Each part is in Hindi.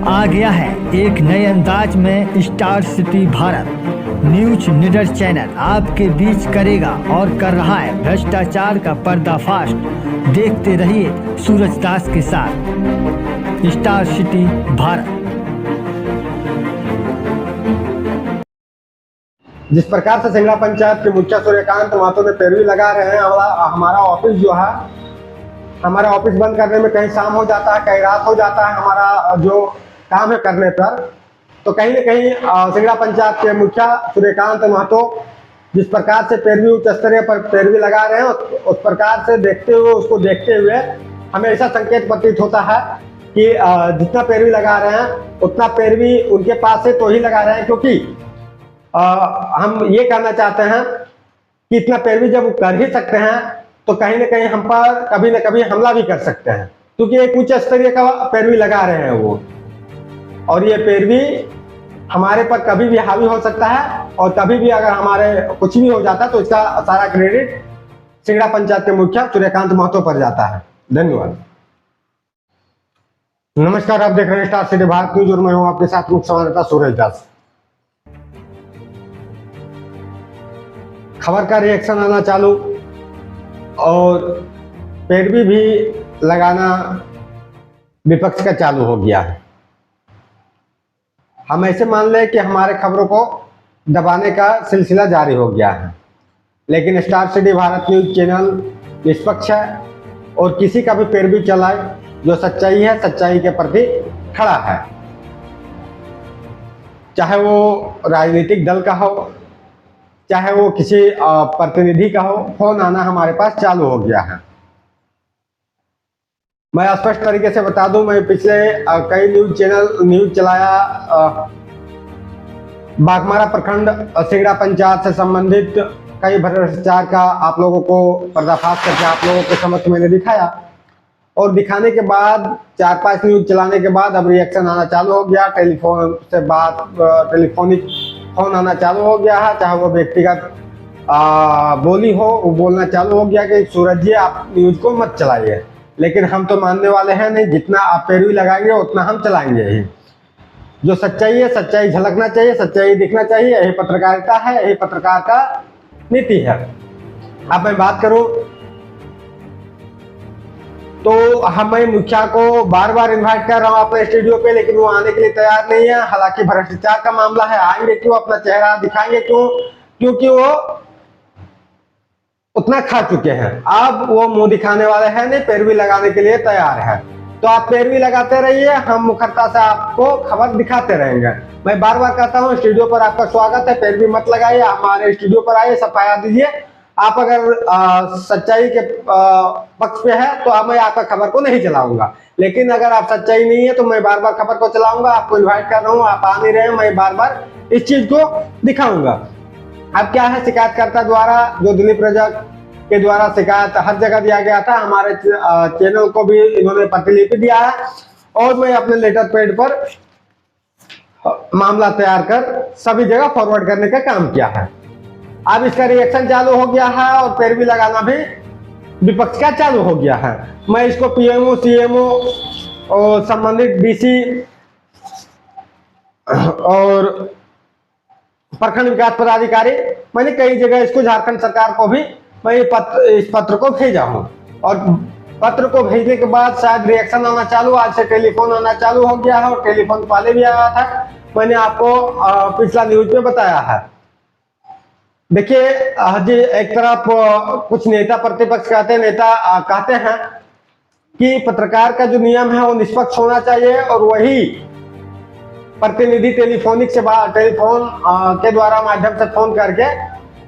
आ गया है एक नए अंदाज में स्टार सिटी भारत। न्यूज निडर चैनल आपके बीच करेगा और कर रहा है भ्रष्टाचार का पर्दाफाश। देखते रहिए सूरज दास के साथ स्टार सिटी भारत। जिस प्रकार से सिंगड़ा पंचायत के मुखिया सूर्यकांत महतो ने पैरवी लगा रहे हैं, हमारा ऑफिस जो है, हमारा ऑफिस बंद करने में कहीं शाम हो जाता है, कहीं रात हो जाता है हमारा जो काम है करने पर, तो कहीं न कहीं सिंगड़ा पंचायत के मुखिया सूर्यकांत महतो जिस प्रकार से पैरवी उच्च स्तरीय पर पैरवी लगा रहे हैं, उस प्रकार से उसको देखते हुए हमें ऐसा संकेत प्रतीत होता है कि जितना पैरवी लगा रहे हैं उतना पैरवी उनके पास से तो ही लगा रहे हैं, क्योंकि हम ये कहना चाहते हैं कि इतना पैरवी जब कर ही सकते हैं तो कहीं ना कहीं हम पर कभी न कभी हमला भी कर सकते हैं, क्योंकि एक उच्च स्तरीय का पैरवी लगा रहे हैं वो, और ये पैरवी हमारे पर कभी भी हावी हो सकता है, और कभी भी अगर हमारे कुछ भी हो जाता है तो इसका सारा क्रेडिट सिंगड़ा पंचायत के मुखिया सूर्यकांत महतो पर जाता है। धन्यवाद। नमस्कार, आप देख रहे हैं स्टार सिटी भारत न्यूज और मैं हूं आपके साथ मुख्य संवाददाता सूरज दास। खबर का रिएक्शन आना चालू और पैरवी भी लगाना विपक्ष का चालू हो गया है। हम ऐसे मान लें कि हमारे खबरों को दबाने का सिलसिला जारी हो गया है, लेकिन star city Bharat news channel निष्पक्ष है और किसी का भी पैरवी चलाए जो सच्चाई है, सच्चाई के प्रति खड़ा है, चाहे वो राजनीतिक दल का हो, चाहे वो किसी प्रतिनिधि का हो। फोन आना हमारे पास चालू हो गया है। मैं स्पष्ट तरीके से बता दूं, मैं पिछले कई न्यूज चलाया, बाघमारा प्रखंड सिंगड़ा पंचायत से संबंधित कई भ्रष्टाचार का आप लोगों को पर्दाफाश करके आप लोगों के समक्ष मैंने दिखाया, और दिखाने के बाद 4-5 न्यूज चलाने के बाद अब रिएक्शन आना चालू हो गया। टेलीफोन से बात, टेलीफोनिक फोन आना चालू हो गया है, चाहे वो व्यक्तिगत बोली हो, वो बोलना चालू हो गया कि सूरज जी आप न्यूज को मत चलाइए। लेकिन हम तो मानने वाले हैं नहीं, जितना आप पैरवी लगाएंगे उतना हम चलाएंगे ही। जो सच्चाई है, सच्चाई झलकना चाहिए, सच्चाई दिखना चाहिए, यही पत्रकारिता है, यही पत्रकार का नीति है। अब मैं बात करूं तो मैं मुखिया को बार बार इनवाइट कर रहा हूं अपने स्टूडियो पे, लेकिन वो आने के लिए तैयार नहीं है। हालांकि भ्रष्टाचार का मामला है, आएंगे क्यों, अपना चेहरा दिखाएंगे क्यों, क्योंकि वो उतना खा चुके हैं। अब वो मुंह दिखाने वाले हैं नहीं, पैरवी लगाने के लिए तैयार है। तो आप पैरवी लगाते रहिए, हम मुखरता से आपको खबर दिखाते रहेंगे। मैं बार बार कहता हूँ स्टूडियो पर आपका स्वागत है, पैरवी मत लगाइए, हमारे स्टूडियो पर आइए, सफाया दीजिए। आप अगर सच्चाई के पक्ष पे है तो मैं आपका खबर को नहीं चलाऊंगा, लेकिन अगर आप सच्चाई नहीं है तो मैं बार बार खबर को चलाऊंगा। आपको इनवाइट कर रहा हूँ, आप आ नहीं रहे, मैं बार बार इस चीज को दिखाऊंगा। अब क्या है, शिकायतकर्ता द्वारा जो दिलीप रजक के द्वारा शिकायत हर जगह दिया गया था, हमारे चैनल को भी इन्होंने प्रतिलिपि दिया है, और मैं अपने लेटर पैड पर मामला तैयार कर सभी जगह फॉरवर्ड करने का काम किया है। अब इसका रिएक्शन चालू हो गया है और पैरवी लगाना भी विपक्ष का चालू हो गया है। मैं इसको पीएमओ, सीएमओ और संबंधित डीसी और प्रखंड विकास पदाधिकारी, मैंने कई जगह इसको झारखंड सरकार को भी मैं इस पत्र को भेजा हूं, और पत्र को भेजने के बाद शायद रिएक्शन आना चालू, आज से टेलीफोन आना चालू हो गया है, और टेलीफोन पहले भी आया था, मैंने आपको पिछला न्यूज में बताया है। देखिए जी, एक तरफ कुछ नेता प्रतिपक्ष कहते हैं कि पत्रकार का जो नियम है वो निष्पक्ष होना चाहिए, और वही प्रतिनिधि टेलीफोन के द्वारा माध्यम से फोन करके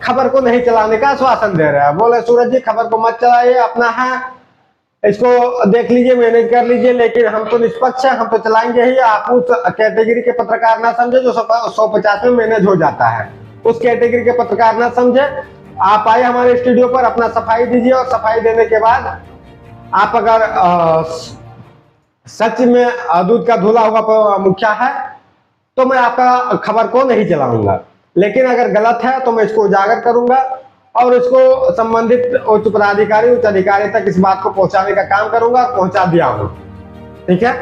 खबर को नहीं चलाने का आश्वासन दे रहा है। बोले सूरज जी खबर को मत चलाइए, अपना है इसको देख लीजिए, मैनेज कर लीजिए, लेकिन हम तो निष्पक्ष है, हम तो चलाएंगे ही। आप उस कैटेगरी के पत्रकार ना समझे जो 150 में मैनेज हो जाता है, उस कैटेगरी के पत्रकार ना समझे। आप आए हमारे स्टूडियो पर, अपना सफाई दीजिए, और सफाई देने के बाद आप अगर सच में दूध का धुला हुआ मुखिया है तो मैं आपका खबर को नहीं चलाऊंगा, लेकिन अगर गलत है तो मैं इसको उजागर करूंगा और इसको संबंधित उच्च पदाधिकारी, उच्च अधिकारी तक इस बात को पहुंचाने का काम करूंगा। पहुंचा दिया हूं, ठीक है।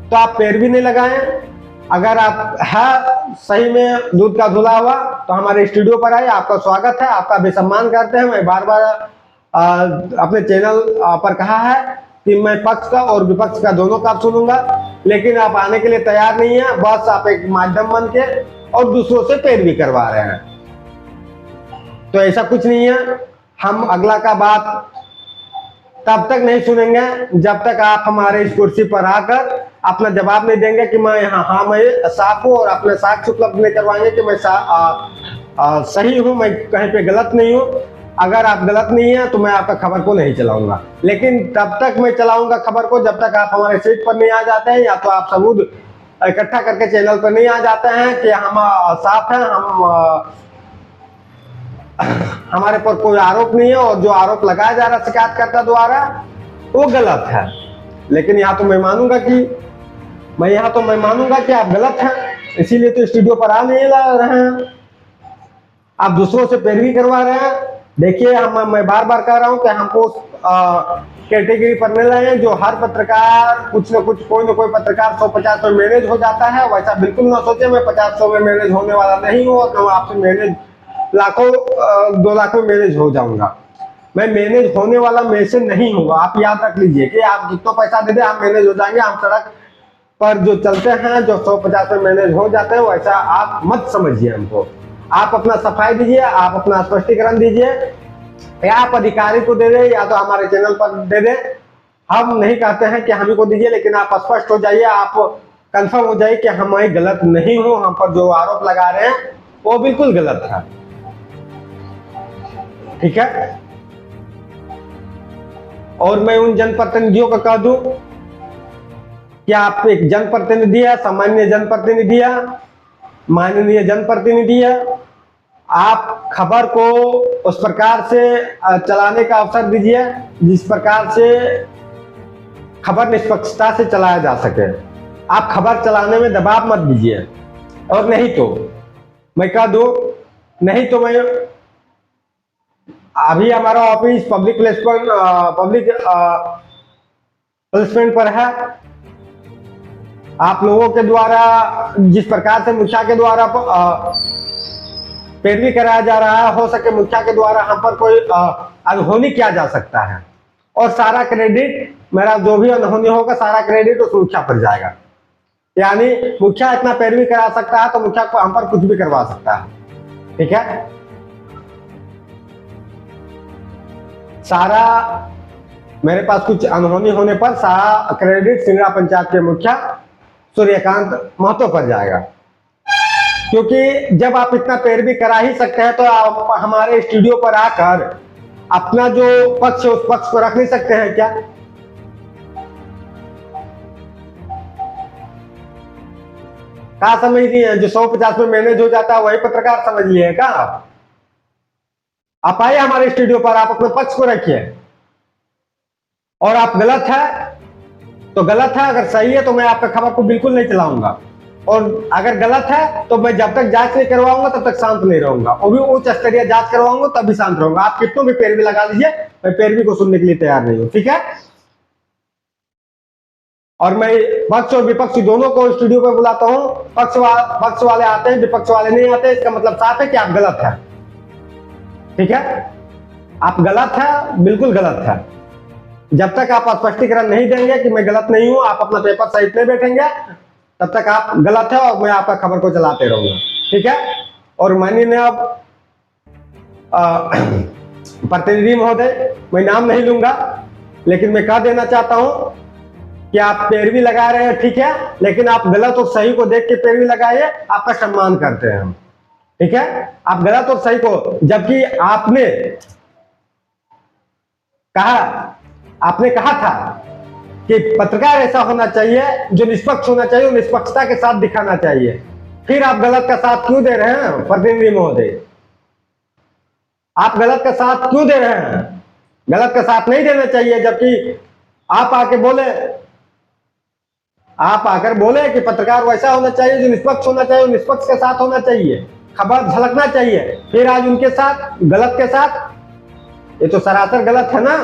तो आप पैरवी नहीं लगाएं। अगर आप है सही में दूध का धुला हुआ तो हमारे स्टूडियो पर आए, आपका स्वागत है, आपका भी सम्मान करते हैं। मैं बार बार अपने चैनल पर कहा है कि मैं पक्ष का और विपक्ष का दोनों का सुनूंगा, लेकिन आप आने के लिए तैयार नहीं है। बस आप एक माध्यम बन के और दूसरों से पैरवी करवा रहे हैं। तो ऐसा कुछ नहीं है। हम अगला का बात तब तक नहीं सुनेंगे जब तक आप हमारे इस कुर्सी पर आकर अपना जवाब नहीं देंगे कि मैं यहाँ हाँ मैं साफ हूँ, और अपने साक्ष्य उपलब्ध नहीं करवाएंगे कि मैं सही हूँ, मैं कहीं पे गलत नहीं हूँ। अगर आप गलत नहीं है तो मैं आपका खबर को नहीं चलाऊंगा, लेकिन तब तक मैं चलाऊंगा खबर को जब तक आप हमारे सीट पर नहीं आ जाते हैं, या तो आप सबूत इकट्ठा करके चैनल पर नहीं आ जाते हैं कि हम साफ हैं, हम हमारे पर कोई आरोप नहीं है, और जो आरोप लगाया जा रहा है शिकायतकर्ता द्वारा वो गलत है। लेकिन यहाँ तो मैं मानूंगा कि आप गलत हैं, इसीलिए तो स्टूडियो पर आ नहीं ला रहे हैं, आप दूसरों से पैरवी करवा रहे हैं। देखिए मैं बार बार कह रहा हूं कि हमको कैटेगरी पर नहीं लाए जो हर पत्रकार कुछ न कुछ कोई न कोई पत्रकार 150 में मैनेज हो जाता है। वैसा बिल्कुल ना सोचे, मैं 50-100 में मैनेज होने वाला नहीं हूँ, और मैं आपसे मैनेज लाखों 2 लाख में मैनेज हो जाऊंगा। मैं मैनेज होने वाला में से नहीं हूँ। आप याद रख लीजिए कि आप जितना पैसा दे दे हम मैनेज हो जाएंगे। हम सड़क पर जो चलते हैं जो 150 में मैनेज हो जाते हैं, वैसा आप मत समझिए हमको। आप अपना सफाई दीजिए, आप अपना स्पष्टीकरण दीजिए, या आप अधिकारी को दे दे या तो हमारे चैनल पर दे दे। हम नहीं कहते हैं कि हम ही को दीजिए, लेकिन आप स्पष्ट हो जाइए, आप कंफर्म हो जाइए कि हम गलत नहीं हूं, हम पर जो आरोप लगा रहे हैं वो बिल्कुल गलत है। ठीक है। और मैं उन जनप्रतिनिधियों को कह दूं कि आप एक जनप्रतिनिधि है, सामान्य जनप्रतिनिधि है, माननीय जनप्रतिनिधि है। आप खबर को उस प्रकार से चलाने का अवसर दीजिए जिस प्रकार से खबर निष्पक्षता से चलाया जा सके। आप खबर चलाने में दबाव मत दीजिए, और नहीं तो मैं कह दूं, नहीं तो मैं अभी हमारा ऑफिस पब्लिक प्लेसमेंट पर है। आप लोगों के द्वारा जिस प्रकार से मुखिया के द्वारा पैरवी कराया जा रहा है, हो सके मुखिया के द्वारा हम पर कोई अनहोनी किया जा सकता है, और सारा क्रेडिट मेरा जो भी अनहोनी होगा सारा क्रेडिट उस मुखिया पर जाएगा। यानी मुखिया इतना पैरवी करा सकता है तो मुखिया को हम पर कुछ भी करवा सकता है। ठीक है। सारा मेरे पास कुछ अनहोनी होने पर सारा क्रेडिट सिंगड़ा पंचायत के मुखिया सूर्यकांत महतो पर जाएगा, क्योंकि जब आप इतना पैरवी करा ही सकते हैं तो आप हमारे स्टूडियो पर आकर अपना जो पक्ष है उस पक्ष को रख नहीं सकते हैं क्या? क्या समझ रही है? जो 150 में मैनेज हो जाता है वही पत्रकार समझ लिए क्या? आप आइए हमारे स्टूडियो पर, आप अपने पक्ष को रखिए, और आप गलत है तो गलत है, अगर सही है तो मैं आपका खबर को बिल्कुल नहीं चलाऊंगा, और अगर गलत है तो मैं जब तक जांच नहीं करवाऊंगा तब तक शांत नहीं रहूंगा, और भी उच्च स्तरीय जांच करवाऊंगा तब भी शांत रहूंगा। आप कितनों भी पैरवी लगा लीजिए, मैं पैरवी को सुनने के लिए तैयार नहीं हूं। ठीक है। और मैं पक्ष और विपक्ष दोनों को स्टूडियो पर बुलाता हूं। पक्ष वाले आते हैं, विपक्ष वाले नहीं आते, इसका मतलब साफ है कि आप गलत है। ठीक है। आप गलत है, बिल्कुल गलत है। जब तक आप स्पष्टीकरण नहीं देंगे कि मैं गलत नहीं हूं, आप अपना पेपर सहित नहीं बैठेंगे, तब तक आप गलत है, और मैं आपका खबर को चलाते रहूंगा। ठीक है। और माननीय अब प्रतिनिधि महोदय, मैं नाम नहीं लूंगा, लेकिन मैं कह देना चाहता हूं कि आप पैरवी लगा रहे हैं, ठीक है, लेकिन आप गलत और सही को देख के पैरवी लगाइए, आपका सम्मान करते हैं हम। ठीक है। आप गलत और सही को, जबकि आपने कहा था कि पत्रकार ऐसा होना चाहिए जो निष्पक्ष होना चाहिए, निष्पक्षता के साथ दिखाना चाहिए। फिर आप गलत का साथ क्यों दे रहे हैं प्रतिनिधि महोदय? आप गलत का साथ क्यों दे रहे हैं? गलत का साथ नहीं देना चाहिए, जबकि आप आकर बोले कि पत्रकार वैसा होना चाहिए जो निष्पक्ष होना चाहिए, निष्पक्ष के साथ होना चाहिए, खबर झलकना चाहिए। फिर आज उनके साथ गलत के साथ, ये तो सरासर गलत है ना।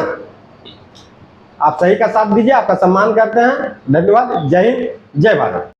आप सही का साथ दीजिए, आपका सम्मान करते हैं। धन्यवाद। जय हिंद, जय भारत।